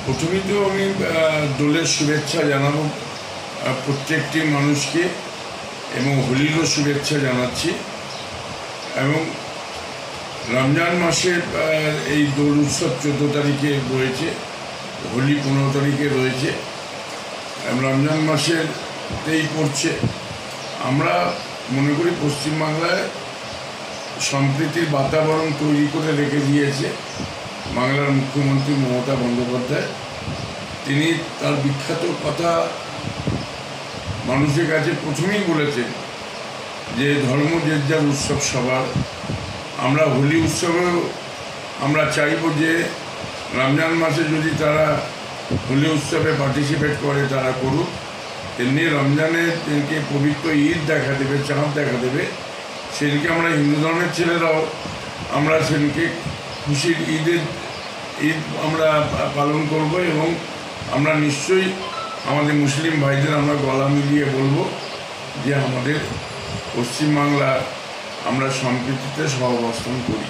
প্রথমেই তো আমি দোলের শুভেচ্ছা জানাবো প্রত্যেকটি মানুষকে এবং হোলিরও শুভেচ্ছা জানাচ্ছি। এবং রমজান মাসের এই দোল উৎসব 14 তারিখে রয়েছে, হোলি 15 তারিখে রয়েছে। রমজান মাসেরতেই পড়ছে। আমরা মনে করি পশ্চিমবাংলায় সম্প্রীতির বাতাবরণ তৈরি করে রেখে দিয়েছে বাংলার মুখ্যমন্ত্রী মমতা বন্দ্যোপাধ্যায়। তিনি তার বিখ্যাত কথা মানুষের কাছে প্রথমেই বলেছেন যে ধর্ম যে যার উৎসব সবার। আমরা হোলি উৎসবেও আমরা চাইব যে রমজান মাসে যদি তারা হোলি উৎসবে পার্টিসিপেট করে তারা করুক, তেমনি রমজানের দিনকে পবিত্র ঈদ দেখা দেবে, চাঁদ দেখা দেবে, সেদিনকে আমরা হিন্দু ধর্মের ছেলেরাও আমরা সেদিনকে খুশির ঈদ আমরা পালন করব। এবং আমরা নিশ্চয়ই আমাদের মুসলিম ভাইদের আমরা গলা মিলিয়ে বলবো যে আমাদের পশ্চিমবাংলা আমরা সম্প্রীতিতে সহাবস্থান করি।